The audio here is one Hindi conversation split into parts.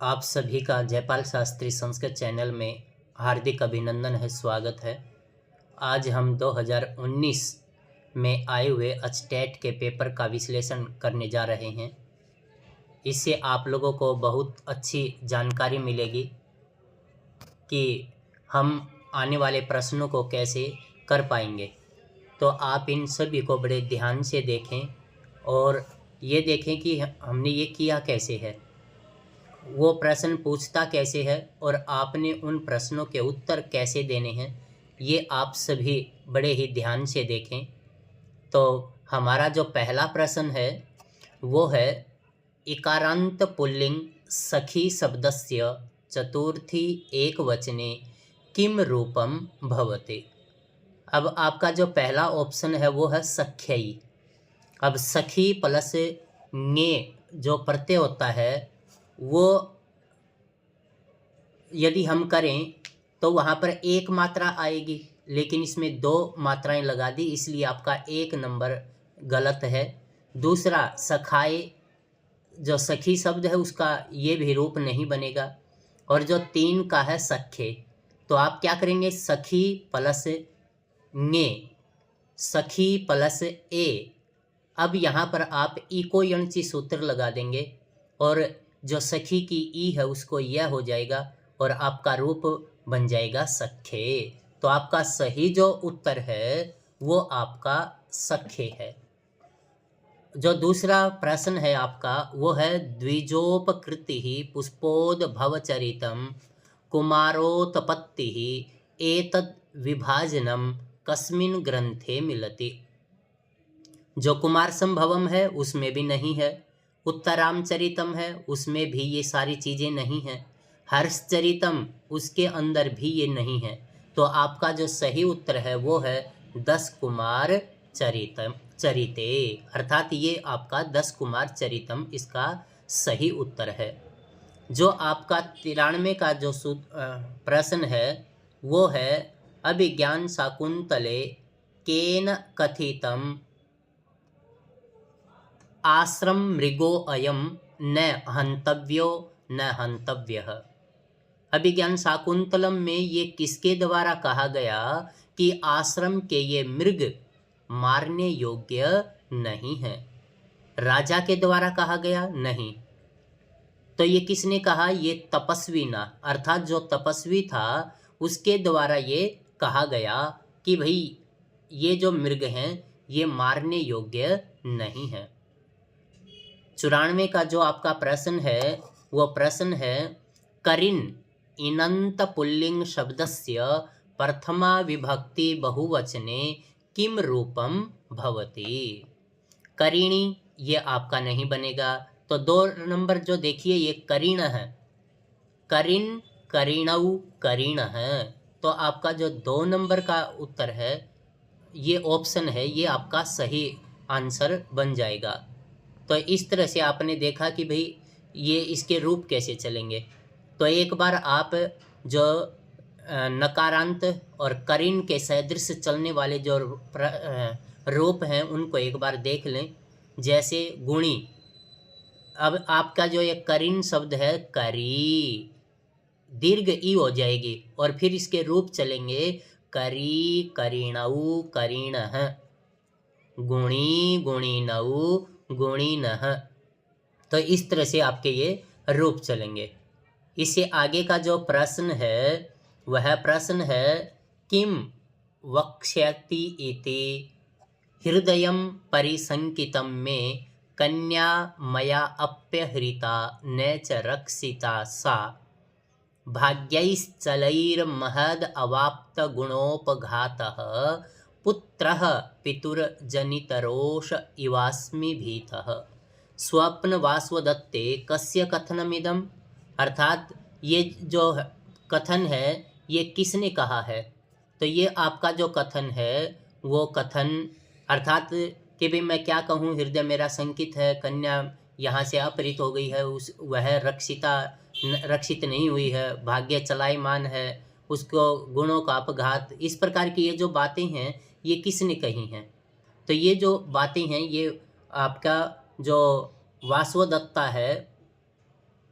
आप सभी का जयपाल शास्त्री संस्कृत चैनल में हार्दिक अभिनंदन है, स्वागत है। आज हम 2019 में आए हुए अचटेट के पेपर का विश्लेषण करने जा रहे हैं। इससे आप लोगों को बहुत अच्छी जानकारी मिलेगी कि हम आने वाले प्रश्नों को कैसे कर पाएंगे। तो आप इन सभी को बड़े ध्यान से देखें और ये देखें कि हमने ये किया कैसे है, वो प्रश्न पूछता कैसे है और आपने उन प्रश्नों के उत्तर कैसे देने हैं, ये आप सभी बड़े ही ध्यान से देखें। तो हमारा जो पहला प्रश्न है वो है इकारांत पुल्लिंग सखी शब्दस्य चतुर्थी एकवचने किम रूपम भवते। अब आपका जो पहला ऑप्शन है वो है सख्यई। अब सखी प्लस ङे जो प्रत्यय होता है वो यदि हम करें तो वहाँ पर एक मात्रा आएगी, लेकिन इसमें दो मात्राएं लगा दी, इसलिए आपका एक नंबर गलत है। दूसरा सखाए, जो सखी शब्द है उसका ये भी रूप नहीं बनेगा। और जो तीन का है सखे, तो आप क्या करेंगे, सखी प्लस ङे, सखी प्लस ए। अब यहाँ पर आप ई को यणची सूत्र लगा देंगे और जो सखी की ई है उसको यह हो जाएगा और आपका रूप बन जाएगा सखे। तो आपका सही जो उत्तर है वो आपका सखे है। जो दूसरा प्रश्न है आपका वो है द्विजोपकृति पुष्पोद भवचरितम कुमारोत्पत्ति एतद् विभाजनम कस्मिन् ग्रंथे मिलति। जो कुमार संभवम है उसमें भी नहीं है, उत्तरामचरितम है उसमें भी ये सारी चीज़ें नहीं हैं, हर्षचरितम उसके अंदर भी ये नहीं है। तो आपका जो सही उत्तर है वो है 10 कुमार चरिते, अर्थात ये आपका 10 कुमार चरितम इसका सही उत्तर है। जो आपका 93 का जो प्रश्न है वो है अभिज्ञान शाकुंतले केन कथितम आश्रम मृगो अयम न हंतव्यो न हंतव्यः। अभिज्ञान शाकुंतलम में ये किसके द्वारा कहा गया कि आश्रम के ये मृग मारने योग्य नहीं है? राजा के द्वारा कहा गया? नहीं। तो ये किसने कहा? ये तपस्वी ना, अर्थात जो तपस्वी था उसके द्वारा ये कहा गया कि भाई ये जो मृग हैं ये मारने योग्य नहीं है। 94 का जो आपका प्रश्न है वो प्रश्न है करिन इनंत पुल्लिंग शब्दस्य प्रथमा विभक्ति बहुवचने किम रूपम भवति। करिणी ये आपका नहीं बनेगा। तो 2 नंबर जो देखिए ये करीण है, करिन करीणौ करीण है। तो आपका जो 2 नंबर का उत्तर है ये ऑप्शन है, ये आपका सही आंसर बन जाएगा। तो इस तरह से आपने देखा कि भाई ये इसके रूप कैसे चलेंगे। तो एक बार आप जो नकारांत और करीन के सदृश चलने वाले जो रूप हैं उनको एक बार देख लें। जैसे गुणी, अब आपका जो ये करीन शब्द है करी, दीर्घ ई हो जाएगी और फिर इसके रूप चलेंगे करी करीणौ करीणः, गुणी गुणीनौ गुणीनः। तो इस तरह से आपके ये रूप चलेंगे। इससे आगे का जो प्रश्न है वह प्रश्न है किम वक्ष्यति इति हृदयं परिसंकितं मे कन्या मया अप्यहृता न च रक्षिता सा भाग्यैश्चलैर्महद् अवाप्त गुणोपघातः पुत्रः पितुर्जनितरोष इवास्मि भीतः स्वप्न वास्वदत्ते कस्य कथनमिदम्। अर्थात ये जो कथन है ये किसने कहा है? तो ये आपका जो कथन है वो कथन अर्थात कि भाई मैं क्या कहूँ, हृदय मेरा संकित है, कन्या यहाँ से अपहृत हो गई है, वह रक्षित नहीं हुई है, भाग्य चलायमान है, उसको गुणों का अपघात, इस प्रकार की ये जो बातें हैं ये किसने कही हैं? तो ये जो बातें हैं ये आपका जो वासवदत्ता है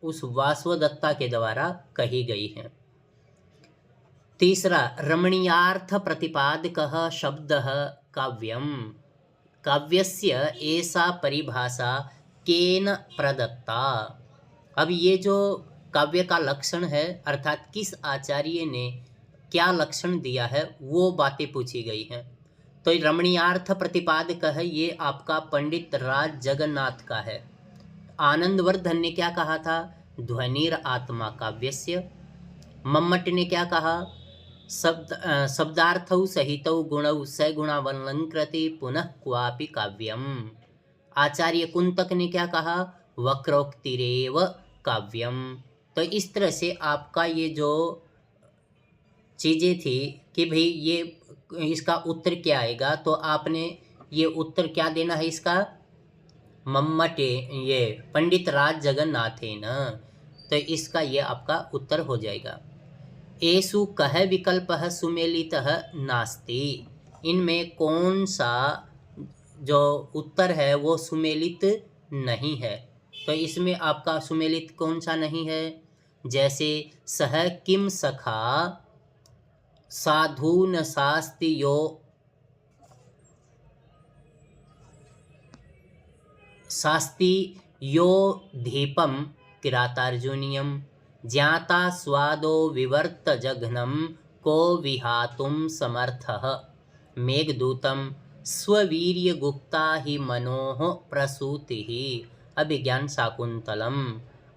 उस वासवदत्ता के द्वारा कही गई है। तीसरा, रमणीयार्थ प्रतिपादकः शब्दः काव्यम। काव्यस्य ऐसा परिभाषा केन प्रदत्ता। अब ये जो काव्य का लक्षण है, अर्थात किस आचार्य ने क्या लक्षण दिया है, वो बातें पूछी गई हैं। तो रमणीयार्थ प्रतिपादक है, ये आपका पंडित राज जगन्नाथ का है। आनंदवर्धन ने क्या कहा था? ध्वनिर आत्मा काव्यस्य। मम्मट ने क्या कहा? शब्दार्थौ सहितौ गुणौ सगुणावलंकृति पुनः क्वापि काव्यम। आचार्य कुंतक ने क्या कहा? वक्रोक्तिरेव काव्यम। तो इस तरह से आपका ये जो चीज़ें थी कि भाई ये इसका उत्तर क्या आएगा, तो आपने ये उत्तर क्या देना है इसका? मम्मटे, ये पंडित राज जगन्नाथेन। तो इसका ये आपका उत्तर हो जाएगा। एषु कः विकल्पः सुमेलितः नास्ति। इनमें कौन सा जो उत्तर है वो सुमेलित नहीं है। तो इसमें आपका सुमेलित कौन सा नहीं है? जैसे सह किम सखा साधु न शास्ति यो शास्ति यो धीपम किरातार्जुनीयम ज्ञाता स्वादो विवर्त जघ्नम को विहातुम समर्थः मेघदूतम स्ववीर्य गुप्ता ही मनोह प्रसूति अभिज्ञान शाकुंतलम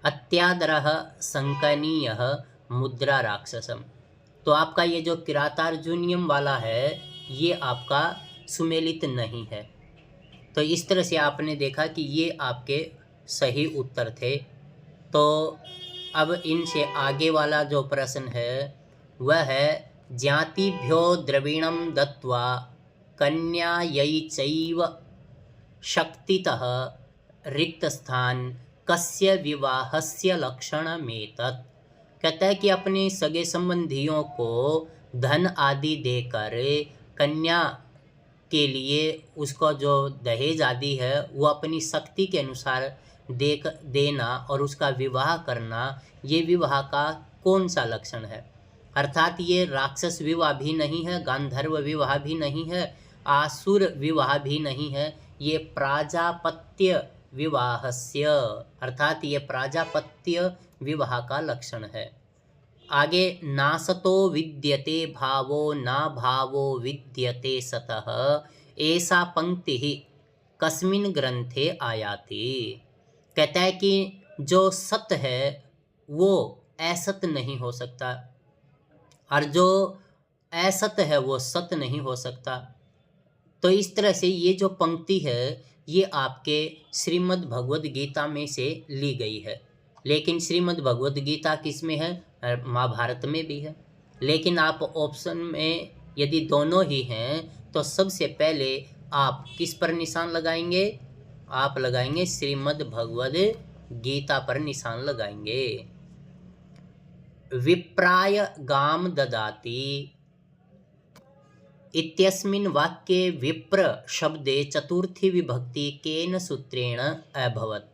अत्यादरः संकनीय मुद्रा राक्षसम। तो आपका ये जो किरातार्जुनियम वाला है ये आपका सुमेलित नहीं है। तो इस तरह से आपने देखा कि ये आपके सही उत्तर थे। तो अब इनसे आगे वाला जो प्रश्न है वह है ज्ञातिभ्यो द्रविणम दत्वा कन्यायै चैव शक्तितः रिक्तस्थान कस्य विवाहस्य लक्षणमेतत्। कहता है कि अपने सगे संबंधियों को धन आदि देकर कन्या के लिए उसको जो दहेज आदि है वो अपनी शक्ति के अनुसार देना और उसका विवाह करना, ये विवाह का कौन सा लक्षण है? अर्थात ये राक्षस विवाह भी नहीं है, गांधर्व विवाह भी नहीं है, आसुर विवाह भी नहीं है, ये प्राजापत्य विवाहस्य, अर्थात ये प्राजापत्य विवाह का लक्षण है। आगे नासतो विद्यते भावो ना भावो विद्यते सतः ऐसा पंक्ति ही कस्मिन ग्रंथे आयाति। कहता है कि जो सत है वो असत नहीं हो सकता और जो असत है वो सत नहीं हो सकता। तो इस तरह से ये जो पंक्ति है ये आपके श्रीमद् भगवद गीता में से ली गई है। लेकिन श्रीमद् भगवद गीता किस में है? महाभारत में भी है। लेकिन आप ऑप्शन में यदि दोनों ही हैं तो सबसे पहले आप किस पर निशान लगाएंगे? आप लगाएंगे श्रीमद् भगवद गीता पर निशान लगाएंगे। विप्राय गाम ददाति इत्यस्मिन् वाक्ये विप्र शब्दे चतुर्थी विभक्ति केन सूत्रेण अभवत्।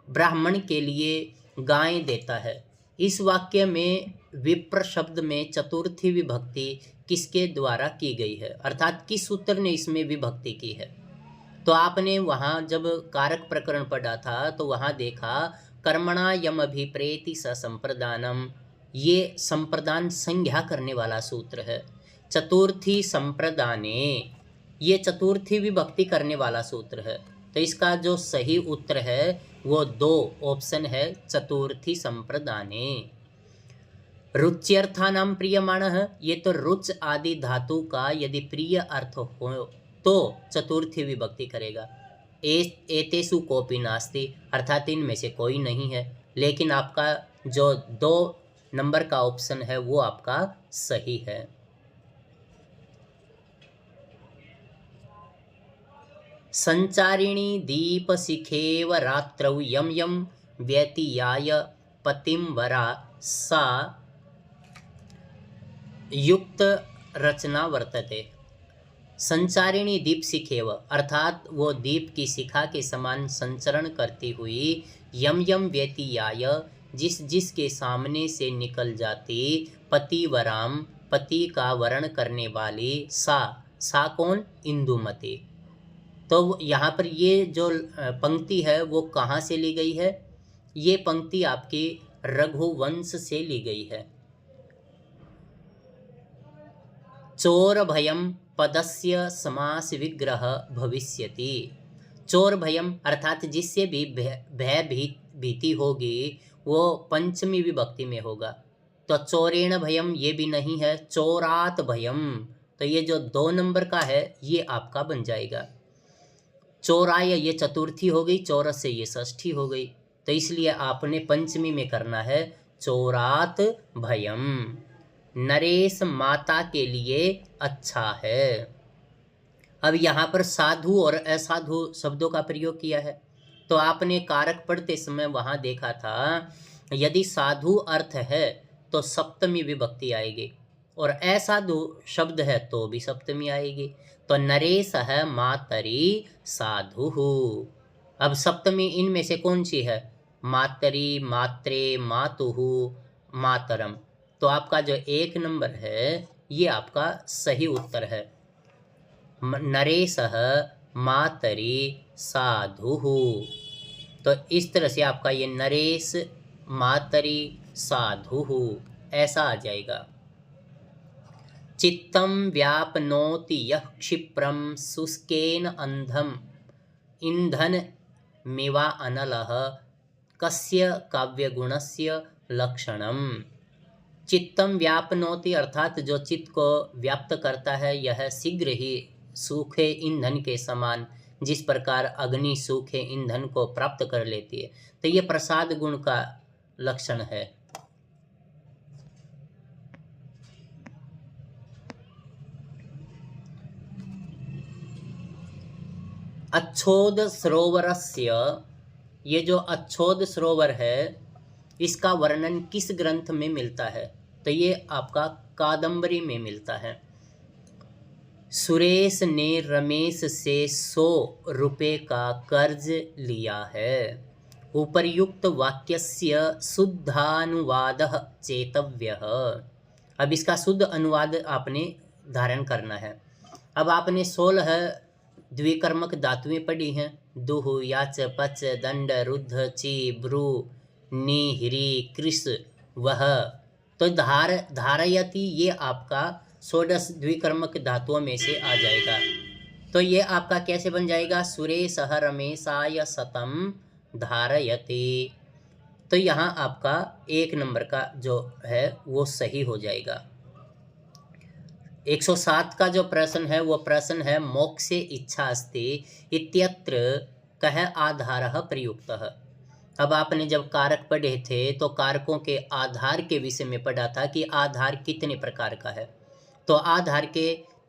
ब्राह्मण के लिए गाय देता है। इस वाक्य में विप्र शब्द में चतुर्थी विभक्ति किसके द्वारा की गई है, अर्थात किस सूत्र ने इसमें विभक्ति की है? तो आपने वहाँ जब कारक प्रकरण पढ़ा था तो वहाँ देखा कर्मणा यम अभिप्रेति स संप्रदानम, ये संप्रदान संज्ञा करने वाला सूत्र है। चतुर्थी संप्रदाने, ये चतुर्थी विभक्ति करने वाला सूत्र है। तो इसका जो सही उत्तर है वो दो ऑप्शन है, चतुर्थी संप्रदाने। रुच्यर्थानाम प्रियमाणः, ये तो रुच आदि धातु का यदि प्रिय अर्थ हो तो चतुर्थी विभक्ति करेगा। एतेषु कोपि नास्ति, अर्थात इनमें से कोई नहीं है। लेकिन आपका जो 2 नंबर का ऑप्शन है वो आपका सही है। संचारिणी दीपशिखेव रात्रौ यम यम व्यतीयाय पतिम वरा सा युक्त रचना वर्तते। संचारिणी दीप शिखेव, अर्थात वो दीप की शिखा के समान संचरण करती हुई, यम यम व्यतीयाय, जिस जिस के सामने से निकल जाती, पतिवराम, पति का वरण करने वाली, सा कौन, इंदुमती। तो यहाँ पर ये जो पंक्ति है वो कहाँ से ली गई है? ये पंक्ति आपकी रघुवंश से ली गई है। चोर भयम पदस्य समास विग्रह भविष्यति। चोर भयम अर्थात जिससे भी भीति होगी वो पंचमी विभक्ति में होगा। तो चोरेण भयम ये भी नहीं है, चोरात भयम, तो ये जो 2 नंबर का है ये आपका बन जाएगा। चौराय ये चतुर्थी हो गई, चौरस से ये षष्ठी हो गई, तो इसलिए आपने पंचमी में करना है चौरात भयम। नरेश माता के लिए अच्छा है। अब यहाँ पर साधु और असाधु शब्दों का प्रयोग किया है। तो आपने कारक पढ़ते समय वहाँ देखा था, यदि साधु अर्थ है तो सप्तमी विभक्ति आएगी, और असाधु शब्द है तो भी सप्तमी आएगी। तो नरेश है मातरी साधु। अब सप्तमी इनमें से कौन सी है? मातरी, मात्रे, मातुहु, मातरम। तो आपका जो 1 नंबर है ये आपका सही उत्तर है। नरेश मातरी साधु। तो इस तरह से आपका ये नरेश मातरी साधु ऐसा आ जाएगा। चित्तं व्यापनोति यः क्षिप्रं शुष्केन अंधम ईंधन मिवा अनलः कस्य काव्यगुणस्य लक्षणम। चित्तं व्यापनोति अर्थात जो चित्त को व्याप्त करता है, यह शीघ्र ही सूखे ईंधन के समान, जिस प्रकार अग्नि सूखे ईंधन को प्राप्त कर लेती है। तो ये प्रसाद गुण का लक्षण है। अच्छोद सरोवरस्य, ये जो अच्छोद सरोवर है इसका वर्णन किस ग्रंथ में मिलता है? तो ये आपका कादंबरी में मिलता है। सुरेश ने रमेश से 100 रुपये का कर्ज लिया है। उपर्युक्त वाक्यस्य शुद्धानुवादः चेतव्यः। अब इसका शुद्ध अनुवाद आपने धारण करना है। अब आपने 16 द्विकर्मक धातुएं पढ़ी हैं, दुह, याच, पच, दंड, रुद्ध, ची, ब्रू, नी, हिरी, कृष, वह। तो धारयति ये आपका 16 द्विकर्मक धातुओं में से आ जाएगा। तो ये आपका कैसे बन जाएगा? सुरेश रमेशाय शतम धारयति। तो यहाँ आपका 1 नंबर का जो है वो सही हो जाएगा। 107 का जो प्रश्न है वो प्रश्न है, मोक्षे इच्छा अस्ति इत्यत्र कः आधारः प्रयुक्तः। अब आपने जब कारक पढ़े थे तो कारकों के आधार के विषय में पढ़ा था कि आधार कितने प्रकार का है। तो आधार के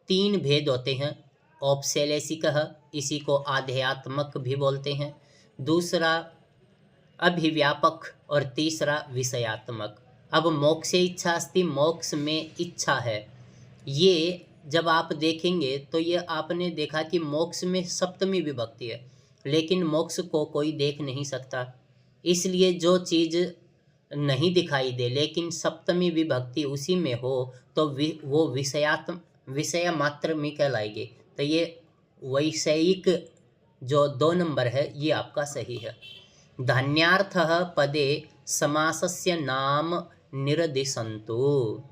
3 भेद होते हैं। औपसेलेसिकः, इसी को आध्यात्मक भी बोलते हैं, दूसरा अभिव्यापक और तीसरा विषयात्मक। अब मोक्षे इच्छा अस्ति, मोक्ष में इच्छा है, ये जब आप देखेंगे तो ये आपने देखा कि मोक्ष में सप्तमी विभक्ति है, लेकिन मोक्ष को कोई देख नहीं सकता, इसलिए जो चीज़ नहीं दिखाई दे लेकिन सप्तमी विभक्ति उसी में हो तो वो विषय मात्र में कहलाएगी। तो ये वैषयिक जो 2 नंबर है ये आपका सही है। धन्यार्थः पदे समासस्य नाम निर्दिशन्तु।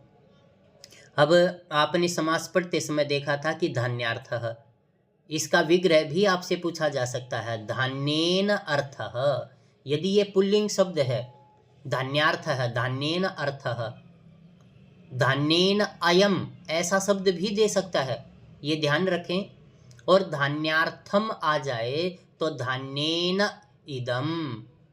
अब आपने समास पढ़ते समय देखा था कि धन्यार्थः, इसका विग्रह भी आपसे पूछा जा सकता है। धान्येन अर्थः, यदि ये पुल्लिंग शब्द है, धान्यार्थः, धान्येन अर्थः, धान्येन अयम ऐसा शब्द भी दे सकता है, ये ध्यान रखें। और धान्यार्थम आ जाए तो धान्येन इदम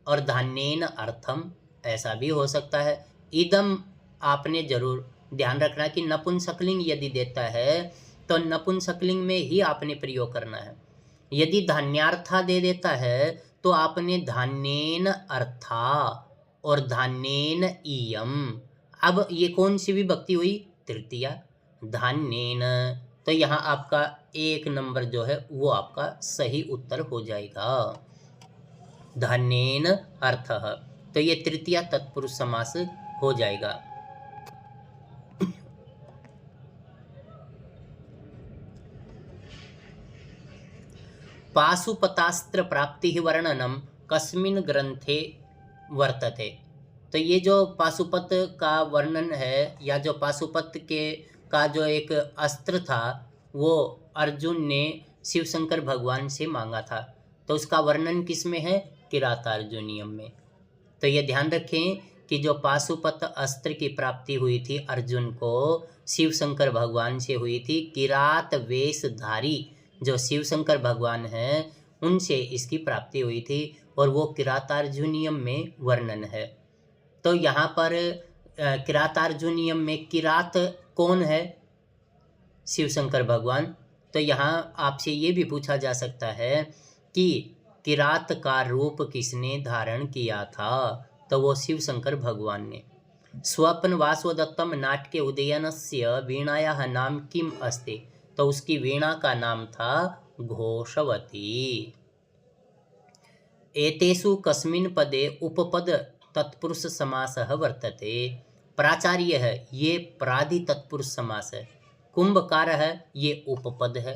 और धान्येन अर्थम ऐसा भी हो सकता है। इदम आपने जरूर ध्यान रखना कि नपुंसकलिंग यदि देता है तो नपुंसकलिंग में ही आपने प्रयोग करना है। यदि धान्यार्था दे देता है तो आपने धान्येन अर्था और धान्येन इयम। अब ये कौन सी विभक्ति हुई? तृतीया, धान्येन। तो यहाँ आपका एक नंबर जो है वो आपका सही उत्तर हो जाएगा। धन्येन अर्थः, तो ये तृतीया तत्पुरुष समास हो जाएगा। पाशुपतास्त्र प्राप्ति वर्णनम कस्मिन् ग्रंथे वर्तते। तो ये जो पाशुपत का वर्णन है, या जो पाशुपत के का जो एक अस्त्र था वो अर्जुन ने शिव शंकर भगवान से मांगा था, तो उसका वर्णन किस में है? किरातार्जुनीयम में। तो ये ध्यान रखें कि जो पाशुपत अस्त्र की प्राप्ति हुई थी अर्जुन को शिव शंकर भगवान से हुई थी, किरात वेशधारी जो शिव शंकर भगवान हैं उनसे इसकी प्राप्ति हुई थी, और वो किरातार्जुनीयम में वर्णन है। तो यहाँ पर किरातार्जुनीयम में किरात कौन है? शिव शंकर भगवान। तो यहाँ आपसे ये भी पूछा जा सकता है कि किरात का रूप किसने धारण किया था? तो वो शिव शंकर भगवान ने। स्वप्न वासवदत्तम नाट्य उदयनस्य वीणायाः नाम किम अस्ति? तो उसकी वीणा का नाम था घोषवती। एतेषु कस्मिन् पदे उपपद तत्पुरुष समासः वर्तते? प्राचार्य है ये प्रादि तत्पुरुष समास है, कुंभकार है ये उपपद है,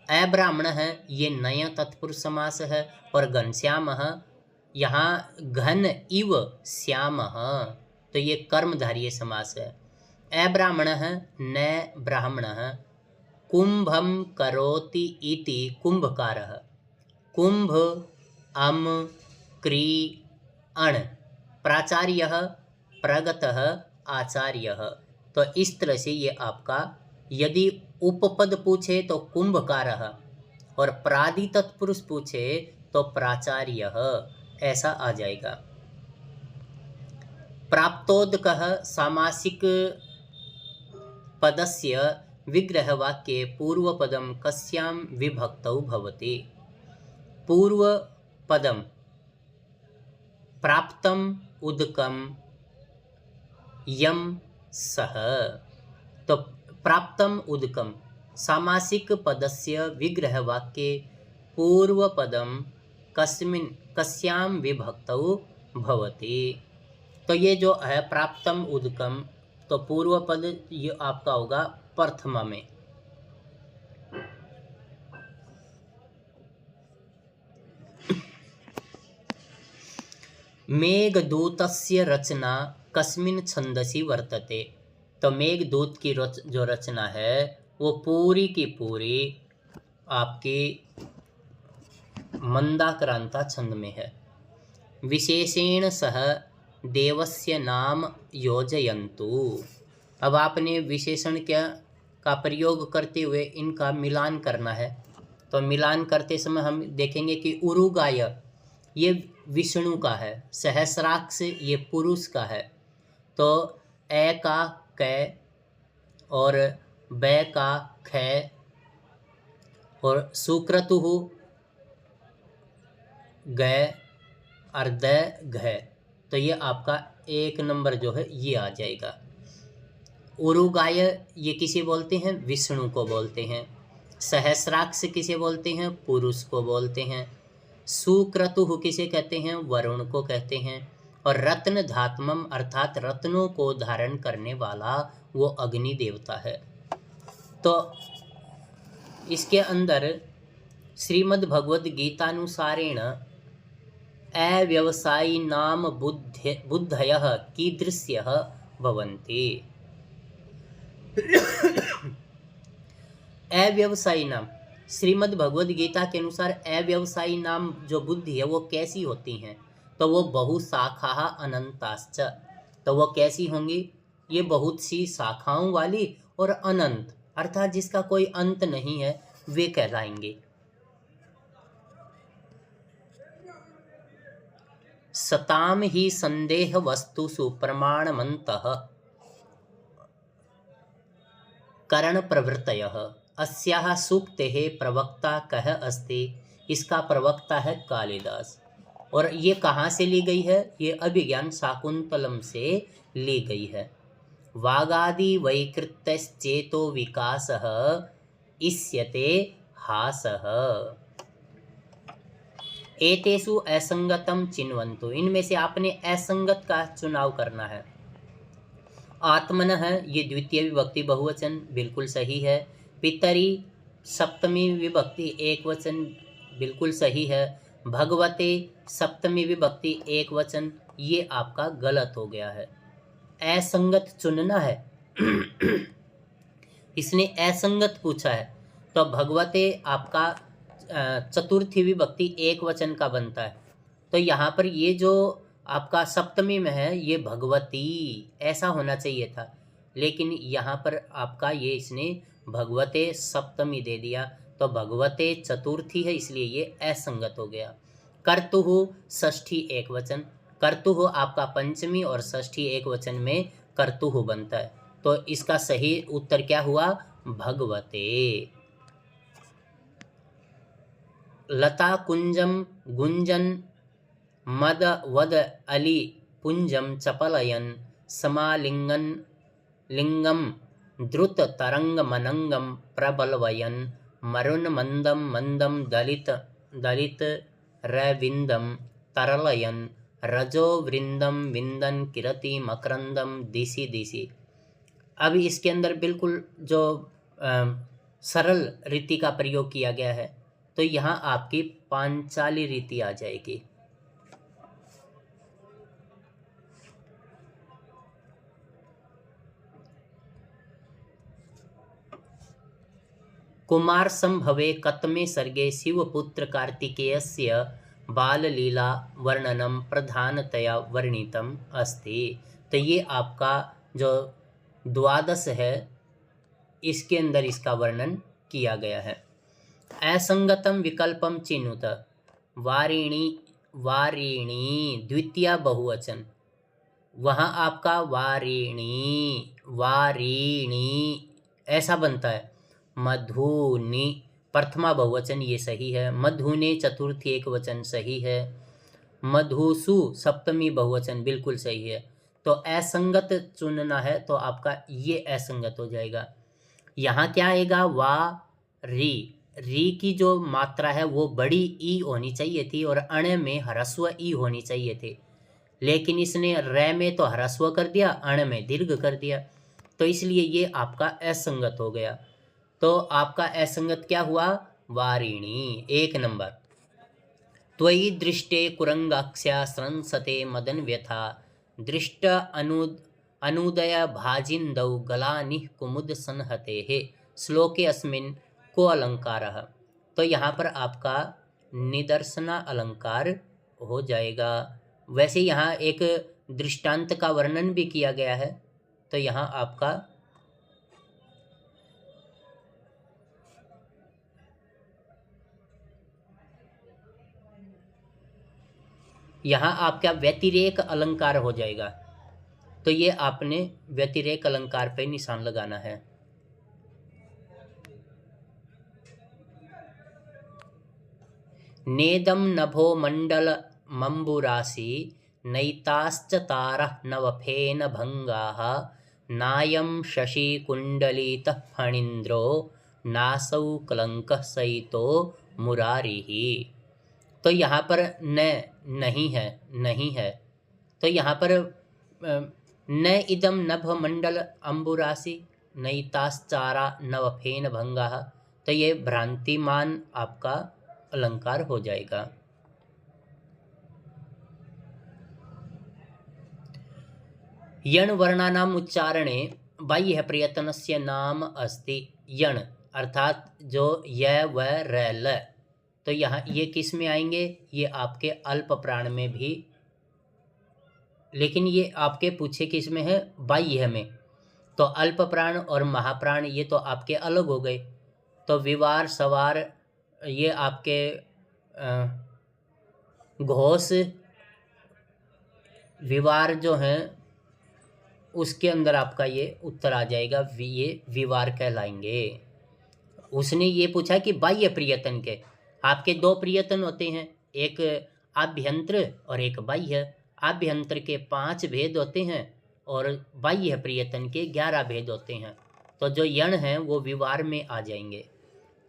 अब्राह्मण है ये नया तत्पुरुष समास है, और घनश्याम यहाँ घन इव श्याम तो ये कर्मधारीय समास है। अब्राह्मण न ब्राह्मण, कुंभम करोति इति कुंभकार, कुंभ अम क्री अण, प्राचार्य प्रगत आचार्य। तो इस तरह से ये आपका, यदि उपपद पूछे तो कुंभकार और प्रादि तत्पुरुष पूछे तो प्राचार्य, ऐसा आ जाएगा। प्राप्तोदकः सामासिक पदस्य विग्रहवाक्ये पूर्वपदं कस्यां विभक्तौ भवति? पूर्वपदं प्राप्तम उदकम यम सह। तो प्राप्तम उदकम सामासिक पदस्य विग्रहवाक्ये पूर्वपदम कस्यां विभक्तौ भवति? तो ये जो है प्राप्तम उदकम, तो पूर्व पद ये आपका होगा प्रथमा में। मेघदूतस्य रचना कस्मिन् छंदसि वर्तते? तो मेघदूत की जो रचना है वो पूरी की पूरी आपकी मंदाक्रांता छंद में है। विशेषेण सह देवस्य नाम योजयन्तु। अब आपने विशेषण का प्रयोग करते हुए इनका मिलान करना है। तो मिलान करते समय हम देखेंगे कि उरुगाय ये विष्णु का है, सहस्राक्ष ये पुरुष का है, तो ए का कै और बै का ख और सुक्रतुहु गै और द घ, तो ये आपका एक नंबर जो है ये आ जाएगा। उरुगाय ये किसे बोलते हैं? विष्णु को बोलते हैं। सहस्राक्ष किसे बोलते हैं? पुरुष को बोलते हैं। सुक्रतुः किसे कहते हैं? वरुण को कहते हैं। और रत्न धात्मम अर्थात रत्नों को धारण करने वाला वो अग्नि देवता है। तो इसके अंदर श्रीमद् भगवद गीतानुसारेण अव्यवसायी नाम बुद्धयः कीदृश्यः भवन्ति? अव्यवसायी नाम श्रीमद् भगवद गीता के अनुसार अव्यवसायी नाम जो बुद्धि है वो कैसी होती हैं? तो वो बहुशाखा अनंताश्च, तो वो कैसी होंगी? ये बहुत सी शाखाओं वाली और अनंत अर्थात जिसका कोई अंत नहीं है, वे कहलाएंगे। सताम ही संदेह वस्तुषु प्रमाणमन्तः करण प्रवृत्तयः अस्याः सूक्तेः प्रवक्ता कः अस्ति? इसका प्रवक्ता है कालिदास। और ये कहाँ से ली गई है? ये अभिज्ञान शाकुंतलम से ली गई है। वागादि वैकृत्यश्चेतो विकासः इष्यते हासः। एतेषु असंगतम चिन्वन्तु, इनमें से आपने असंगत का चुनाव करना है। आत्मनः ये द्वितीय विभक्ति बहुवचन बिल्कुल सही है। पितरी सप्तमी विभक्ति एक वचन बिल्कुल सही है। भगवते सप्तमी विभक्ति एक वचन ये आपका गलत हो गया है। असंगत चुनना है। इसने असंगत पूछा है तो भगवते आपका चतुर्थी विभक्ति एक वचन का बनता है। तो यहाँ पर ये जो आपका सप्तमी में है ये भगवती ऐसा होना चाहिए था, लेकिन यहाँ पर आपका ये इसने भगवते सप्तमी दे दिया, तो भगवते चतुर्थी है इसलिए ये असंगत हो गया। कर्तुः षष्ठी एक वचन, कर्तुः आपका पंचमी और षष्ठी एक वचन में कर्तुः बनता है, तो इसका सही उत्तर क्या हुआ? भगवते। लता कुंजम गुंजन मद वद अली पुंजम चपलयन समालिंगन लिंगम द्रुत तरंग मनंगम प्रबलवयन मरुन मंदम मंदम दलित दलित रविंदम तरलयन रजो वृंदम विंदन किरति मकरंदम दिशि दिशि। अब इसके अंदर बिल्कुल जो सरल रीति का प्रयोग किया गया है, तो यहाँ आपकी पांचाली रीति आ जाएगी। कुमार संभवे कतमे सर्गे शिवपुत्र कार्तिकेयस्य बाललीला वर्णनम प्रधानतया वर्णितम अस्ति। तो ये आपका जो द्वादश है इसके अंदर इसका वर्णन किया गया है। असंगतम विकल्पम चिनुत, वारिणी वारिणी द्वितीय बहुवचन, वहाँ आपका वारिणी वारिणी ऐसा बनता है। मधुनी प्रथमा बहुवचन ये सही है। मधुने चतुर्थी एक वचन सही है। मधुसु सप्तमी बहुवचन बिल्कुल सही है। तो असंगत चुनना है तो आपका ये असंगत हो जाएगा। यहाँ क्या आएगा? वा री की जो मात्रा है वो बड़ी ई होनी चाहिए थी और अण में ह्रस्व ई होनी चाहिए थी, लेकिन इसने रे में तो ह्रस्व कर दिया, अण में दीर्घ कर दिया, तो इसलिए ये आपका असंगत हो गया। तो आपका असंगत क्या हुआ? वारिणी एक नंबर। त्वयि दृष्टे कुरंगाक्ष्या स्रंसते मदन व्यथा दृष्ट अनुदय भाजिन्दौ गलानिः कुमुद संहते श्लोके अस्मिन् को अलंकारः। तो यहाँ पर आपका निदर्शना अलंकार हो जाएगा। वैसे यहाँ एक दृष्टांत का वर्णन भी किया गया है, तो यहाँ आपका व्यतिरेक अलंकार हो जाएगा। तो ये आपने व्यतिरेक अलंकार पे निशान लगाना है। नेदम नभो मंडल मंबुरासी नैताश्च तारः नवफेन भंगाः नायं शशि कुंडलितः फणीन्द्रो नासौ कलंकः सहितो मुरारिः। तो यहाँ पर नहीं है, तो यहाँ पर न इदम नभ मंडल अंबुरासी नैताश्चारा नवफेन भंगाः, तो ये भ्रांतिमान आपका अलंकार हो जाएगा। यण वर्णानाम उच्चारणे बाह्य प्रयत्नस्य नाम अस्ति। यण अर्थात जो य व र ल, तो यहाँ ये किस में आएंगे? ये आपके अल्प प्राण में भी, लेकिन ये आपके पूछे किस में है? बाह्य में। तो अल्प प्राण और महाप्राण ये तो आपके अलग हो गए। तो विवार सवार ये आपके घोष विवार जो हैं उसके अंदर आपका ये उत्तर आ जाएगा, ये विवार कहलाएंगे। उसने ये पूछा कि बाह्य प्रियतन के, आपके दो प्रियतन होते हैं, एक आभ्यंतर और एक बाह्य। आभ्यंतर के 5 भेद होते हैं और बाह्य प्रियतन के 11 भेद होते हैं। तो जो यण हैं वो विवार में आ जाएंगे।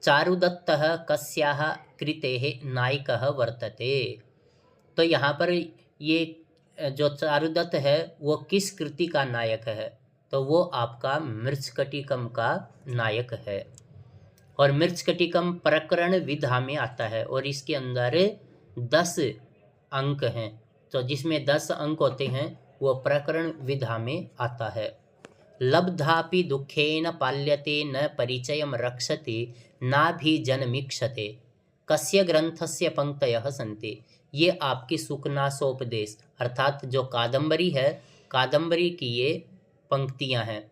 चारुदत्तः कस्याः कृतेः नायकः वर्तते। तो यहाँ पर ये जो चारुदत्त है वो किस कृति का नायक है, तो वो आपका मृच्छकटिकम का नायक है। और मृच्छकटिकम प्रकरण विधा में आता है और इसके अंदर 10 अंक हैं, तो जिसमें 10 अंक होते हैं वो प्रकरण विधा में आता है। लब्धापि दुखेन पाल्यते न परिचयम रक्षते नाभिजनमीक्षते कस्य ग्रंथस्य पंक्तयः सन्ति। ये आपकी सुखनासोपदेश अर्थात जो कादंबरी है, कादंबरी की ये पंक्तियां हैं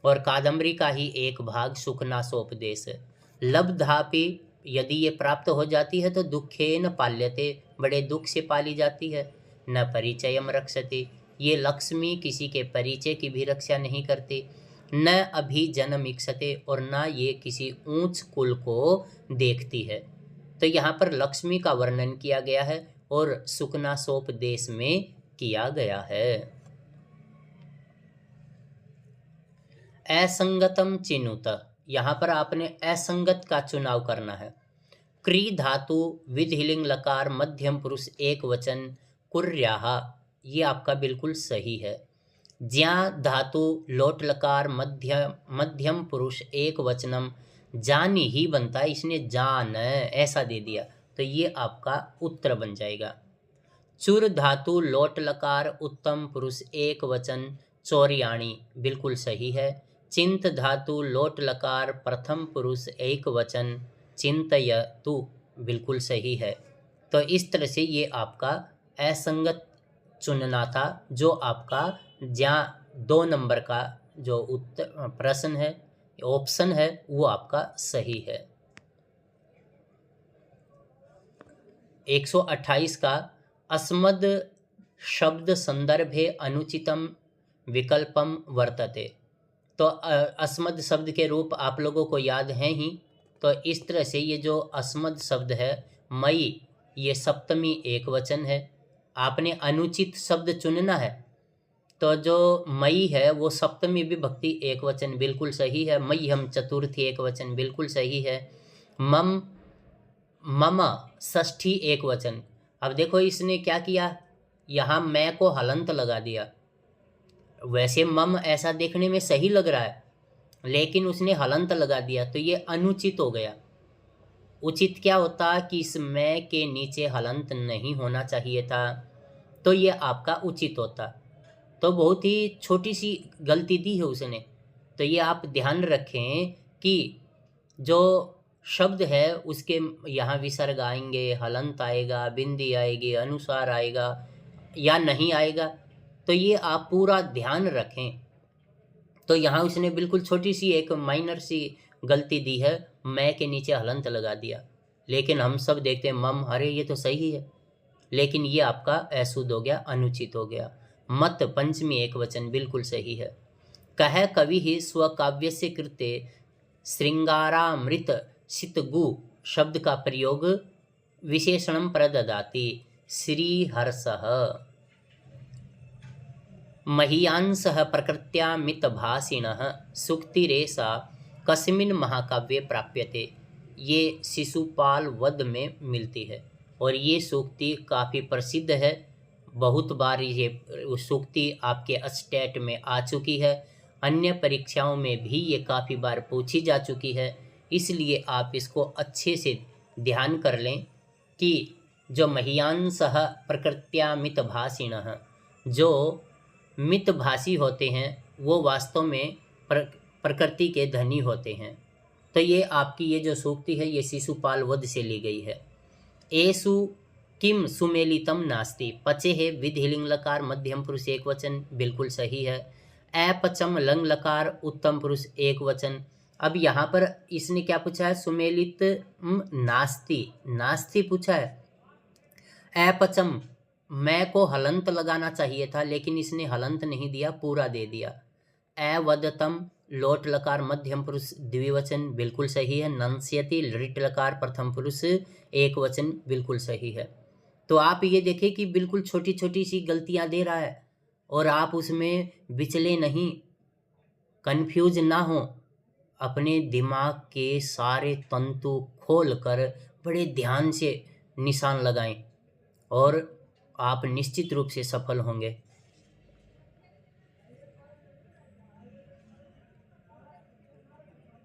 और कादंबरी का ही एक भाग सुखनासोपदेश है। लब्धापि यदि ये प्राप्त हो जाती है तो दुखेन पाल्यते, बड़े दुख से पाली जाती है। न परिचयम रक्षते, ये लक्ष्मी किसी के परिचय की भी रक्षा नहीं करती। न अभिजनम इक्षते, और न ये किसी ऊंच कुल को देखती है। तो यहाँ पर लक्ष्मी का वर्णन किया गया है और सुखनासोपदेश में किया गया है। असंगतम चिनुत, यहाँ पर आपने असंगत का चुनाव करना है। क्री धातु विधिलिंग लकार मध्यम पुरुष एक वचन कुर्याः, ये आपका बिल्कुल सही है। ज्या धातु लोट लकार मध्यम पुरुष एक वचनम जानी ही बनता है, इसने जान ऐसा दे दिया, तो ये आपका उत्तर बन जाएगा। चुर धातु लोट लकार उत्तम पुरुष एक वचन चौरियाणी, बिल्कुल सही है। चिंत धातु लोट लकार प्रथम पुरुष एक वचन चिंतयतु, बिल्कुल सही है। तो इस तरह से ये आपका असंगत चुनना था, जो आपका जहाँ 2 नंबर का जो उत्तर प्रश्न है, ऑप्शन है, वो आपका सही है। 128 का अस्मद शब्द संदर्भे अनुचितम विकल्पम वर्तते। तो अस्मद शब्द के रूप आप लोगों को याद हैं ही, तो इस तरह से ये जो अस्मद शब्द है मई, ये सप्तमी एक वचन है। आपने अनुचित शब्द चुनना है, तो जो मई है वो सप्तमी विभक्ति एक वचन, बिल्कुल सही है। मह्यम चतुर्थी एक वचन, बिल्कुल सही है। मम मम षष्ठी एक वचन। अब देखो इसने क्या किया, यहाँ मैं को हलंत लगा दिया। वैसे मम ऐसा देखने में सही लग रहा है, लेकिन उसने हलंत लगा दिया, तो ये अनुचित हो गया। उचित क्या होता कि इस मैं के नीचे हलंत नहीं होना चाहिए था, तो ये आपका उचित होता। तो बहुत ही छोटी सी गलती दी है उसने। तो ये आप ध्यान रखें कि जो शब्द है उसके यहाँ विसर्ग आएंगे, हलंत आएगा, बिंदी आएगी, अनुसार आएगा या नहीं आएगा, तो ये आप पूरा ध्यान रखें। तो यहाँ उसने बिल्कुल छोटी सी एक माइनर सी गलती दी है, मैं के नीचे हलंत लगा दिया। लेकिन हम सब देखते हैं मम, अरे ये तो सही है, लेकिन ये आपका अशुद्ध हो गया, अनुचित हो गया। मत पंचमी एक वचन, बिल्कुल सही है। कह कवि ही स्वकाव्य से कृते श्रृंगारामृत शितगु शब्द का प्रयोग विशेषणम प्रददाति श्रीहर्षः। महीयांसः प्रकृत्यामितभासिनः सूक्तिरेषा कस्मिन् महाकाव्ये प्राप्यते। ये शिशुपाल वध में मिलती है और ये सूक्ति काफ़ी प्रसिद्ध है। बहुत बार ये सूक्ति आपके स्टेट में आ चुकी है, अन्य परीक्षाओं में भी ये काफ़ी बार पूछी जा चुकी है। इसलिए आप इसको अच्छे से ध्यान कर लें कि जो महीयांसः प्रकृत्यामितभासिनः, जो मितभाषी होते हैं वो वास्तव में प्रकृति के धनी होते हैं। तो ये आपकी ये जो सूक्ति है ये शिशुपाल वध से ली गई है। एषु किम सुमेलितम नास्ति, पचे है विधिलिंग लकार मध्यम पुरुष एक वचन, बिल्कुल सही है। अपचम लंग लकार उत्तम पुरुष एक वचन। अब यहाँ पर इसने क्या पूछा है, सुमेलित नास्ति, नास्ति पूछा है। अपचम, मैं को हलंत लगाना चाहिए था, लेकिन इसने हलंत नहीं दिया, पूरा दे दिया। अवदतम लोट लकार मध्यम पुरुष द्विवचन, बिल्कुल सही है। नंस्यति लिट लकार प्रथम पुरुष एक वचन, बिल्कुल सही है। तो आप ये देखें कि बिल्कुल छोटी छोटी सी गलतियां दे रहा है और आप उसमें विचले नहीं, कंफ्यूज ना हो। अपने दिमाग के सारे तंतु खोलकर बड़े ध्यान से निशान लगाएं और आप निश्चित रूप से सफल होंगे।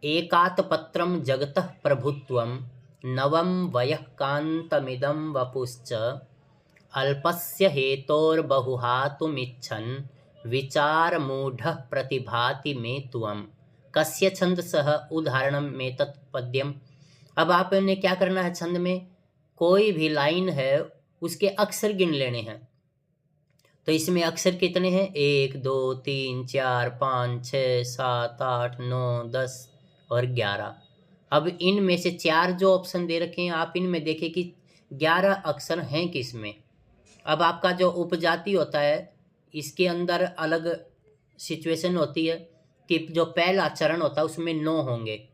एकातपत्रं जगतः प्रभुत्वं नवं वयः कान्तमिदं वपुश्च अल्पस्य हेतोर्बहुहातुमिच्छन् विचारमूढः प्रतिभाति मे त्वं कस्य छन्दसः उदाहरणं मे तत्पद्यम। अब आपने क्या करना है, छंद में कोई भी लाइन है उसके अक्षर गिन लेने हैं। तो इसमें अक्षर कितने हैं? 1 2 3 4 5 6 7 8 9 10 और 11। अब इनमें से 4 जो ऑप्शन दे रखे हैं आप इनमें देखें कि 11 अक्षर हैं किसमें। अब आपका जो उपजाति होता है इसके अंदर अलग सिचुएशन होती है कि जो पहला चरण होता है उसमें 9 होंगे,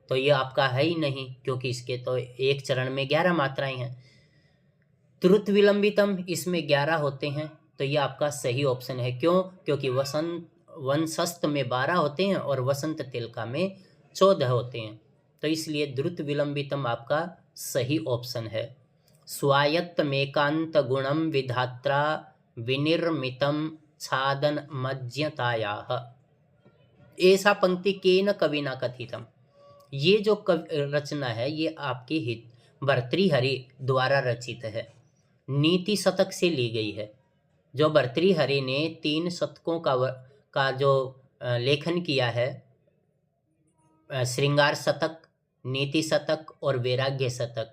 तो ये आपका है ही नहीं क्योंकि इसके तो एक चरण में 11 मात्राएं हैं। त्रुत विलंबितम इसमें 11 होते हैं, तो ये आपका सही ऑप्शन है। क्यों? क्योंकि वंशस्थ में 12 होते हैं और वसंत तिलका में 14 होते हैं, तो इसलिए द्रुत विलंबितम आपका सही ऑप्शन है। स्वायत्तमेकांत गुणम विधात्रा विनिर्मितम छादन मज्ञतायाः ऐसा पंक्ति केन कविना कथितम। ये जो रचना है ये आपकी हित भर्तृहरि द्वारा रचित है, नीति शतक से ली गई है। जो भर्तृहरि ने 3 शतकों का जो लेखन किया है, श्रृंगार शतक, नीति शतक और वैराग्य शतक,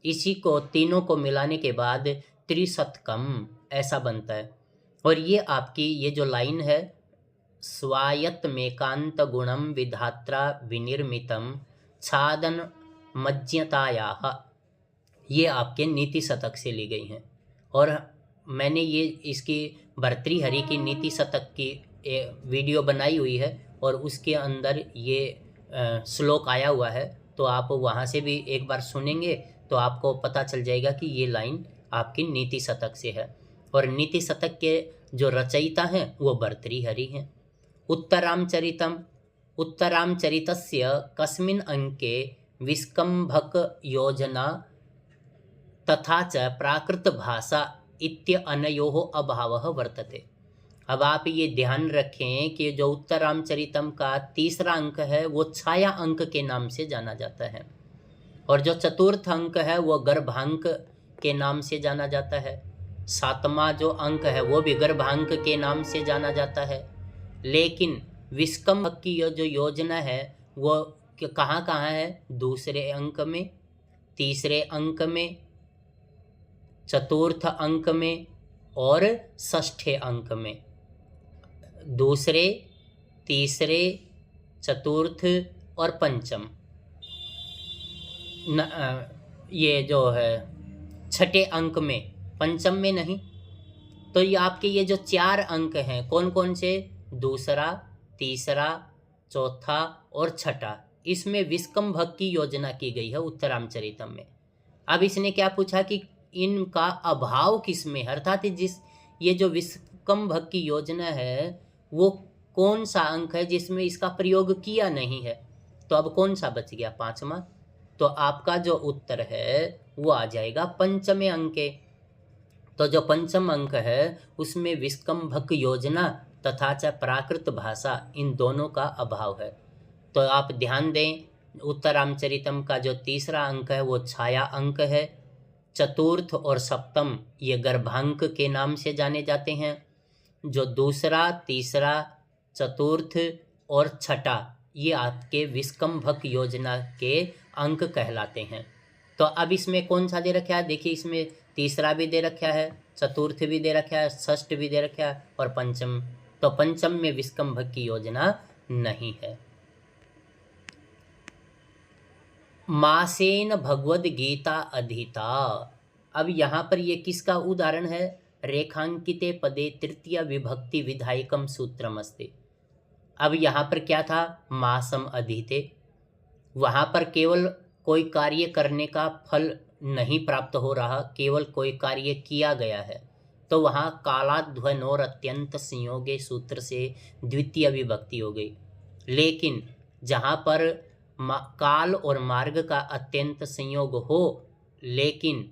इसी को तीनों को मिलाने के बाद त्रिशतकम ऐसा बनता है। और ये आपकी ये जो लाइन है, स्वायत्तमेकांत गुणम विधात्रा विनिर्मितम छादन मज्ञतायाः, ये आपके नीति शतक से ली गई हैं। और मैंने ये इसकी भर्तृहरि की नीति शतक की वीडियो बनाई हुई है और उसके अंदर ये श्लोक आया हुआ है, तो आप वहाँ से भी एक बार सुनेंगे तो आपको पता चल जाएगा कि ये लाइन आपकी नीति शतक से है। और नीति शतक के जो रचयिता हैं वो भर्तृहरि हैं। उत्तरामचरितम, उत्तरामचरितस्य कस्मिन् अंके विस्कम्भक योजना तथा च प्राकृत भाषा इत्यनयोः अभावः वर्तते। अब आप ये ध्यान रखें कि जो उत्तरामचरितम का तीसरा अंक है वो छाया अंक के नाम से जाना जाता है, और जो चतुर्थ अंक है वो गर्भांक के नाम से जाना जाता है। 7वां जो अंक है वो भी गर्भांक के नाम से जाना जाता है। लेकिन विस्कम्भक की जो योजना है वो कहाँ कहाँ है? दूसरे अंक में, तीसरे अंक में, चतुर्थ अंक में और षष्ठे अंक में। दूसरे, तीसरे, चतुर्थ और पंचम, ये जो है छठे अंक में, पंचम में नहीं। तो ये आपके ये जो 4 अंक हैं कौन कौन से? दूसरा, तीसरा, चौथा और छठा, इसमें विस्कम्भक की योजना की गई है उत्तरामचरितम में। अब इसने क्या पूछा कि इनका अभाव किस में, अर्थात जिस ये जो विस्कम्भक की योजना है वो कौन सा अंक है जिसमें इसका प्रयोग किया नहीं है। तो अब कौन सा बच गया? 5वां। तो आपका जो उत्तर है वो आ जाएगा पंचमे अंके। तो जो पंचम अंक है उसमें विस्कम्भक योजना तथा च प्राकृत भाषा, इन दोनों का अभाव है। तो आप ध्यान दें, उत्तरामचरितम का जो तीसरा अंक है वो छाया अंक है। चतुर्थ और सप्तम ये गर्भांक के नाम से जाने जाते हैं। जो दूसरा, तीसरा, चतुर्थ और छठा ये आपके विस्कम्भक योजना के अंक कहलाते हैं। तो अब इसमें कौन सा दे रखा है? देखिए, इसमें तीसरा भी दे रखा है, चतुर्थ भी दे रखा है, षष्ठ भी दे रखा है और पंचम। तो पंचम में विस्कम्भक की योजना नहीं है। मासेन भगवद गीता अधीता। अब यहाँ पर ये किसका उदाहरण है? रेखांकिते पदे तृतीय विभक्ति विधायकम सूत्रमस्ति। अब यहाँ पर क्या था? मासम अधीते। वहाँ पर केवल कोई कार्य करने का फल नहीं प्राप्त हो रहा, केवल कोई कार्य किया गया है, तो वहाँ कालाध्वनोर अत्यंत संयोगे सूत्र से द्वितीय विभक्ति हो गई। लेकिन जहाँ पर काल और मार्ग का अत्यंत संयोग हो लेकिन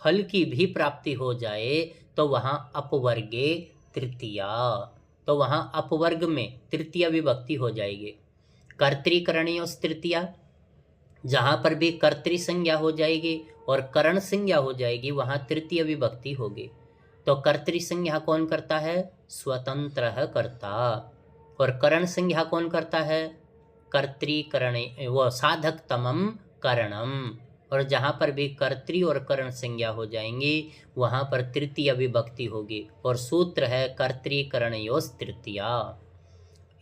फल की भी प्राप्ति हो जाए तो वहाँ अपवर्गे तृतीया, तो वहाँ अपवर्ग में तृतीया विभक्ति हो जाएगी। कर्तृकरणीयोस तृतीया, जहाँ पर भी कर्तृ संज्ञा हो जाएगी और करण संज्ञा हो जाएगी वहाँ तृतीय विभक्ति होगी। तो कर्तृ संज्ञा कौन करता है? स्वतंत्र कर्ता। और करण संज्ञा कौन करता है? कर्तृकरण, वो साधक तमम करणम। और जहाँ पर भी कर्तृ और करण संज्ञा हो जाएंगी वहाँ पर तृतीय विभक्ति होगी। और सूत्र है कर्तृकरणयोस तृतीया।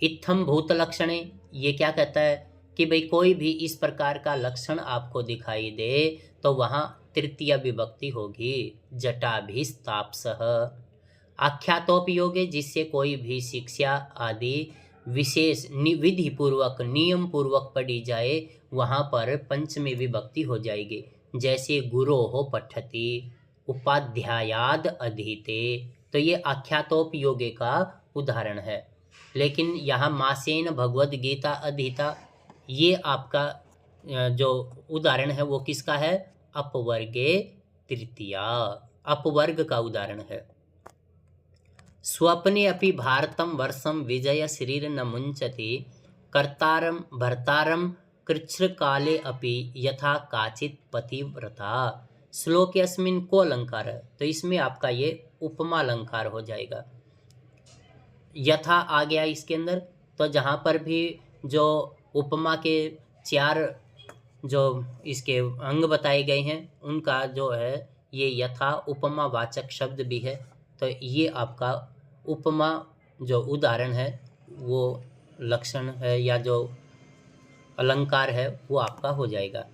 इत्थम भूत लक्षणे, ये क्या कहता है कि भाई कोई भी इस प्रकार का लक्षण आपको दिखाई दे तो वहाँ तृतीय विभक्ति होगी। जटाभिस्तापसः। आख्यातोपयोगे, जिससे कोई भी शिक्षा आदि विशेष विधि पूर्वक नियम पूर्वक पढ़ी जाए वहाँ पर पंचमी विभक्ति हो जाएगी। जैसे गुरोः पठति, उपाध्यायाद अधीते, तो ये आख्यातोपयोगे का उदाहरण है। लेकिन यहाँ मासेन भगवद गीता अधीता, ये आपका जो उदाहरण है वो किसका है? अपवर्गे तृतीया, अपवर्ग का उदाहरण है। स्वप्ने अपि भारतम वर्षम विजय शरीर न मुंचति, कर्तारम भर्तारम कृच्छ्रकाले अपि यथा काचित पतिव्रता। श्लोक अस्मिन को अलंकार है, तो इसमें आपका ये उपमा अलंकार हो जाएगा। यथा आ गया इसके अंदर, तो जहाँ पर भी जो उपमा के 4 जो इसके अंग बताए गए हैं उनका जो है ये यथा उपमा वाचक शब्द भी है। तो ये आपका उपमा जो उदाहरण है वो लक्षण है या जो अलंकार है वो आपका हो जाएगा।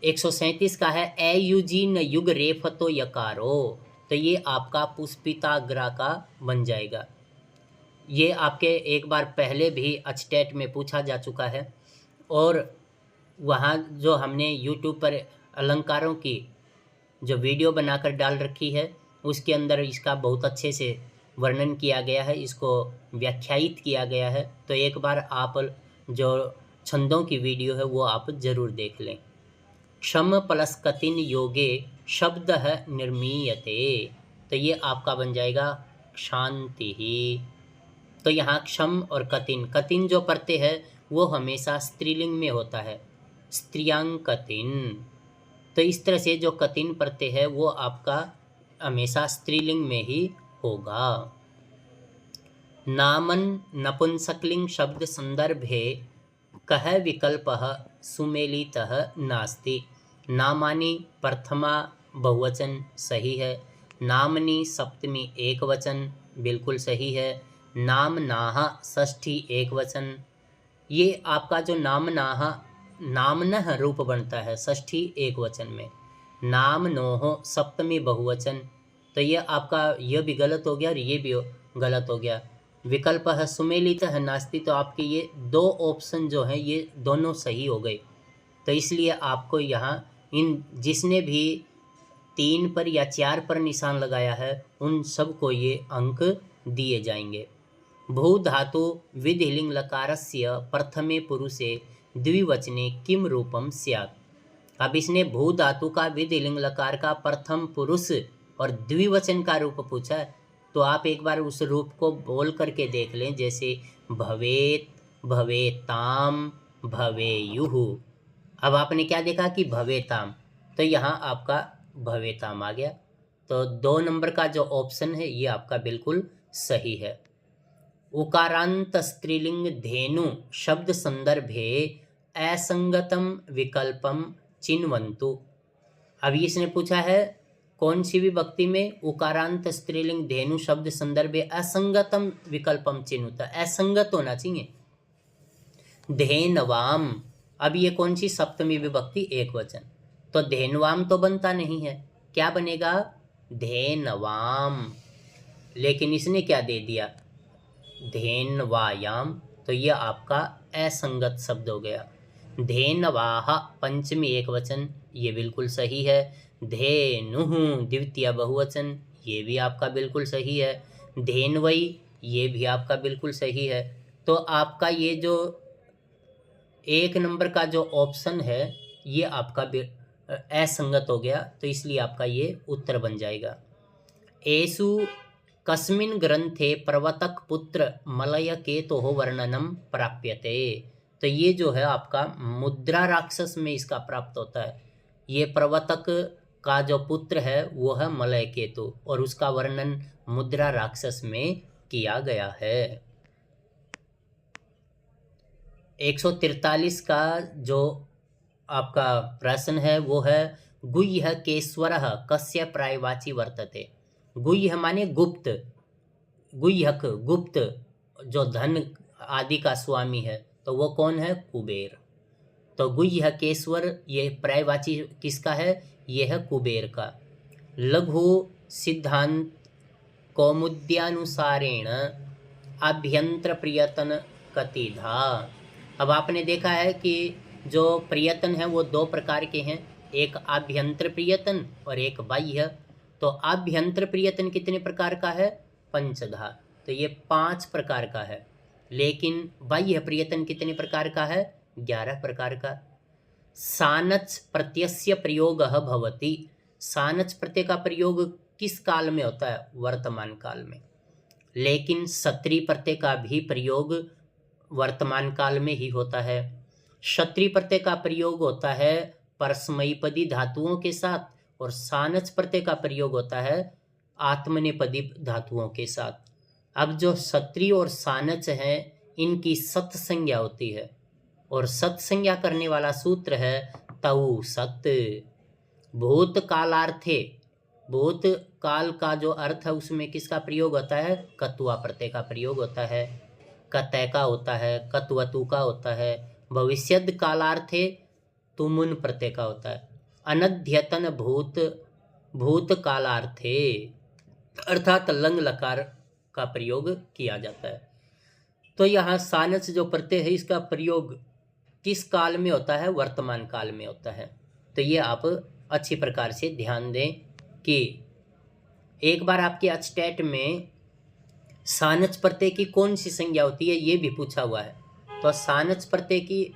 137 का है अयुजीन युग रेफतो यकारो, तो ये आपका पुष्पिताग्रा का बन जाएगा। ये आपके एक बार पहले भी अचटेट में पूछा जा चुका है और वहाँ जो हमने YouTube पर अलंकारों की जो वीडियो बनाकर डाल रखी है उसके अंदर इसका बहुत अच्छे से वर्णन किया गया है, इसको व्याख्यायित किया गया है। तो एक बार आप जो छंदों की वीडियो है वो आप ज़रूर देख लें। क्षम प्लस कतिन योगे शब्द है निर्मीयते, तो ये आपका बन जाएगा क्षांति ही। तो यहाँ क्षम और कतिन, कतिन जो प्रत्यय है वो हमेशा स्त्रीलिंग में होता है, स्त्रियांग कतिन। तो इस तरह से जो कतिन प्रत्यय है वो आपका हमेशा स्त्रीलिंग में ही होगा। नामन नपुंसकलिंग शब्द संदर्भे कह विकल्पः सुमेलितः नास्ति। नामानि प्रथमा बहुवचन सही है, नामनी सप्तमी एक वचन बिल्कुल सही है, नामनाः षष्ठी एक वचन। ये आपका जो नामनाः नामनः रूप बनता है षष्ठी एक वचन में, नामनोः सप्तमी बहुवचन। तो ये आपका यह भी गलत हो गया और ये भी गलत हो गया। विकल्प है सुमेलित है नास्ति, तो आपके ये 2 ऑप्शन जो हैं ये दोनों सही हो गए। तो इसलिए आपको यहाँ इन जिसने भी 3 पर या 4 पर निशान लगाया है उन सबको ये अंक दिए जाएंगे। भू धातु विधिलिंग लकारस्य प्रथमे पुरुषे द्विवचने किम रूपम स्यात्। अब इसने भू धातु का विधिलिंग लकार का प्रथम पुरुष और द्विवचन का रूप पूछा है, तो आप एक बार उस रूप को बोल करके देख लें, जैसे भवेत, भवेताम, भवेयुः। अब आपने क्या देखा कि भवेताम, तो यहाँ आपका भवेताम आ गया। तो 2 नंबर का जो ऑप्शन है ये आपका बिल्कुल सही है। उकारांत स्त्रीलिंग धेनु शब्द संदर्भे असंगतम विकल्पम चिन्वन्तु। अभी इसने पूछा है कौन सी विभक्ति में उकारांत स्त्रीलिंग धेनु शब्द संदर्भे असंगतम विकल्पम चिन्वन्तु, असंगत होना चाहिए। धेनवाम, अब ये कौन सी सप्तमी विभक्ति एक वचन, तो धेनवाम तो बनता नहीं है, क्या बनेगा धेनवाम। लेकिन इसने क्या दे दिया धेनवायाम, तो यह आपका असंगत शब्द हो गया। धेनवाह पंचमी एक वचन, ये बिल्कुल सही है। धेनुः द्वितीय बहुवचन, ये भी आपका बिल्कुल सही है। धेनवई, ये भी आपका बिल्कुल सही है। तो आपका ये जो एक नंबर का जो ऑप्शन है ये आपका असंगत हो गया, तो इसलिए आपका ये उत्तर बन जाएगा। एषु कस्मिन् ग्रंथे प्रवर्तक पुत्र मलय केतोः वर्णनम प्राप्यते। तो ये जो है आपका मुद्रा राक्षस में इसका प्राप्त होता है। ये प्रवर्तक का जो पुत्र है वो है मलय केतु, और उसका वर्णन मुद्रा राक्षस में किया गया है। 143 का जो आपका प्रश्न है वो है गुह्य केश्वरः कस्य प्रायवाची वर्तते। गुह्य माने गुप्त, गुह्यक गुप्त, जो धन आदि का स्वामी है तो वो कौन है? कुबेर। तो गुह्य केश्वर ये प्रायवाची किसका है? ये है कुबेर का। लघु सिद्धांत कौमुद्यानुसारेण अभ्यंतर प्रियतन कतिधा। अब आपने देखा है कि जो प्रियतन है वो दो प्रकार के हैं, एक आभ्यंतर प्रियतन और एक बाह्य। तो आभ्यंतर प्रियतन कितने प्रकार का है? पंचधा। तो ये 5 प्रकार का है। लेकिन बाह्य प्रियतन कितने प्रकार का है? 11 प्रकार का। सानच प्रत्यस्य प्रयोगः भवति। सानच प्रत्यय का प्रयोग किस काल में होता है? वर्तमान काल में। लेकिन क्षत्रिय प्रत्यय का भी प्रयोग वर्तमान काल में ही होता है। क्षत्रिय प्रत्यय का प्रयोग होता है परस्मैपदी धातुओं के साथ, और सानच प्रत्यय का प्रयोग होता है आत्मनेपदी धातुओं के साथ। अब जो क्षत्रिय और सानच है इनकी सत संज्ञा होती है, और सत संज्ञा करने वाला सूत्र है तऊ सत। भूत कालार्थे, भूत काल का जो अर्थ है उसमें किसका प्रयोग होता है? कत्वा प्रत्यय का प्रयोग होता है, कतय का होता है, कत्वतु का होता है। भविष्यद कालार्थे तुमुन प्रत्यय का होता है। अनध्यतन भूत, भूत कालार्थे अर्थात लंग लकार का प्रयोग किया जाता है। तो यहाँ सानच जो प्रत्यय है इसका प्रयोग किस काल में होता है? वर्तमान काल में होता है। तो ये आप अच्छी प्रकार से ध्यान दें कि एक बार आपके अचटेट में सानच प्रत्यय की कौन सी संज्ञा होती है ये भी पूछा हुआ है। तो सानच प्रत्यय की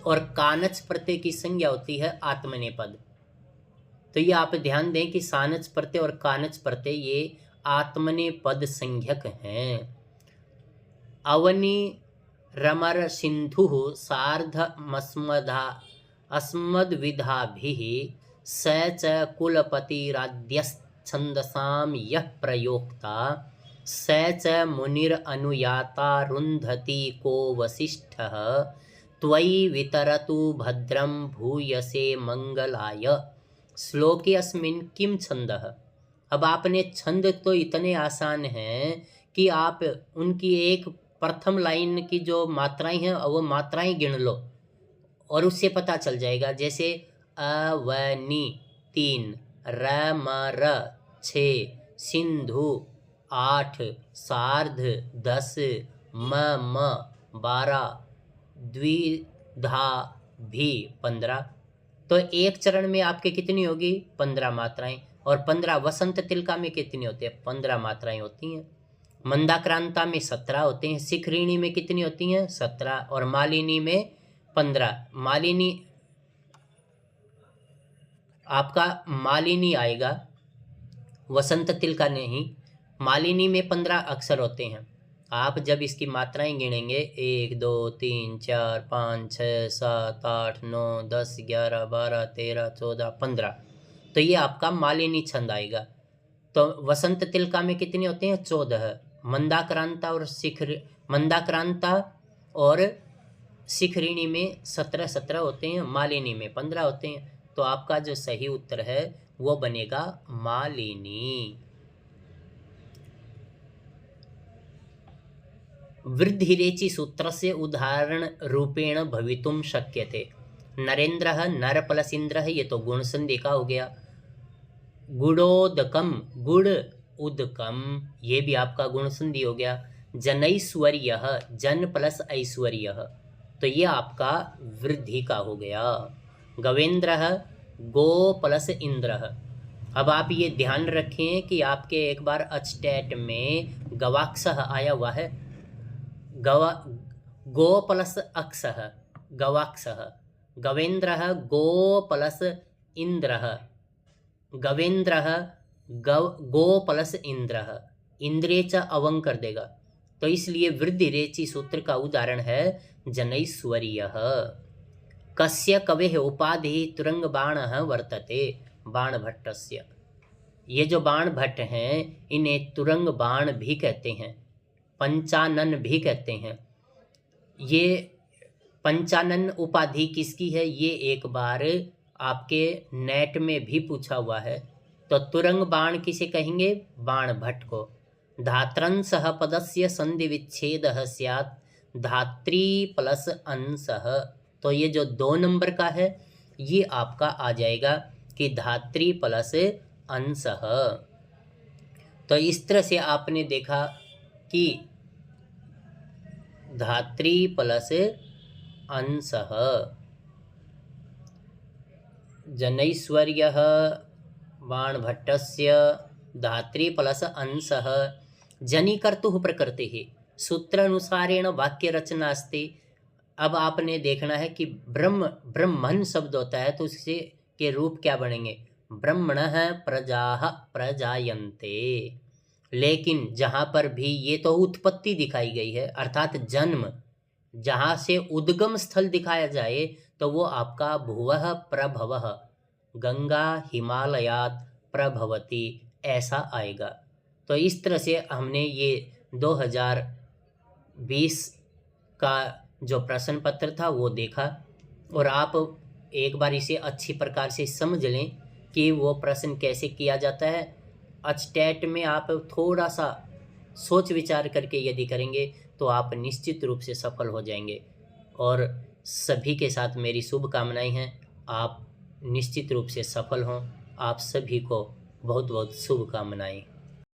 और कानच प्रत्यय की संज्ञा होती है आत्मनेपद। तो ये आप ध्यान दें कि सानच प्रत्यय और कानच प्रत्यय ये आत्मनेपद संज्ञक हैं। अवनी रमर सिंधु सार्धमस्मदा अस्मद्विधाभिः स च कुलपतिराद्यश्छन्दसां यः प्रयोक्ता स च मुनिरनुयातारुन्धति को वसिष्ठः त्वयि वितरतु भद्रं भूयसे मंगलाय। श्लोके अस्मिन् किम छन्दः। अब आपने छंद तो इतने आसान हैं कि आप उनकी एक प्रथम लाइन की जो मात्राएं हैं वो मात्राएं गिन लो और उससे पता चल जाएगा। जैसे अवनी 3, रमर 6, सिंधु 8, सार्ध 10, म 12, द्विधा भी 15। तो एक चरण में आपके कितनी होगी? 15 मात्राएं। और 15 वसंत तिलका में कितनी होती है? 15 मात्राएं होती हैं। मंदाक्रांता में 17 होते हैं। शिखरिणी में कितनी होती हैं? 17। और मालिनी में 15। मालिनी आपका मालिनी आएगा, वसंत तिलका नहीं। मालिनी में 15 अक्षर होते हैं। आप जब इसकी मात्राएं गिनेंगे 1 2 3 4 5 6 7 8 9 10 11 12 13 14 15, तो ये आपका मालिनी छंद आएगा। तो वसंत तिलका में कितने होते हैं? 14। मंदाक्रांता और शिखरिणी में 17 होते हैं। मालिनी में 15 होते हैं। तो आपका जो सही उत्तर है वो बनेगा मालिनी। वृद्धिरेचि सूत्र से उदाहरण रूपेण भवितुम शक्यते। नरेंद्रः नर प्लस इंद्रः, ये तो गुण संधि का हो गया। गुणोदकम, गुड़ उदकम, ये भी आपका गुण संधि हो गया। जनैश्वर्यः, जन प्लस ऐश्वर्यः, तो ये आपका वृद्धि का हो गया। गवेंद्रः गो प्लस इंद्रः। अब आप ये ध्यान रखें कि आपके एक बार अचटेट में गवाक्षः आया हुआ है। गो प्लस अक्षः, गवाक्षः, गवेन्द्रः गो प्लस इन्द्रः, गवेन्द्रः गो प्लस इंद्रः, इंद्रे च अवं कर देगा। तो इसलिए वृद्धि रेचि सूत्र का उदाहरण है जनैश्वर्यः। कस्य कवेः उपाधि तुरंग बाणः वर्तते, बाण भट्टस्य। ये जो बाण भट्ट हैं इन्हें तुरंग बाण भी कहते हैं, पंचानन भी कहते हैं। ये पंचानन उपाधि किसकी है, ये एक बार आपके नेट में भी पूछा हुआ है। तो तुरंग बाण किसे कहेंगे, बाण भट्ट को। धात्रंसः पदस्य संधि विच्छेदः स्यात्, धात्री प्लस अंशः। तो ये जो 2 नंबर का है ये आपका आ जाएगा कि धात्री प्लस अंशः। तो इस तरह से आपने देखा कि धात्री प्लस अंशः, जनैश्वर्यः बाणभट्टस्य, धात्री प्लस अंशः, जनिकर्तुः प्रकृतिः। सूत्रानुसारेण वाक्य रचना अस्ति। अब आपने देखना है कि ब्रह्मन शब्द होता है तो उससे के रूप क्या बनेंगे, ब्रह्मणः प्रजाः प्रजायन्ते। लेकिन जहाँ पर भी ये तो उत्पत्ति दिखाई गई है अर्थात जन्म, जहाँ से उद्गम स्थल दिखाया जाए तो वो आपका भुवः प्रभवः, गंगा हिमालयात् प्रभवती, ऐसा आएगा। तो इस तरह से हमने ये 2020 का जो प्रश्न पत्र था वो देखा, और आप एक बार इसे अच्छी प्रकार से समझ लें कि वो प्रश्न कैसे किया जाता है। अचटेट में आप थोड़ा सा सोच विचार करके यदि करेंगे तो आप निश्चित रूप से सफल हो जाएंगे। और सभी के साथ मेरी शुभकामनाएं हैं, आप निश्चित रूप से सफल हों। आप सभी को बहुत बहुत शुभकामनाएं।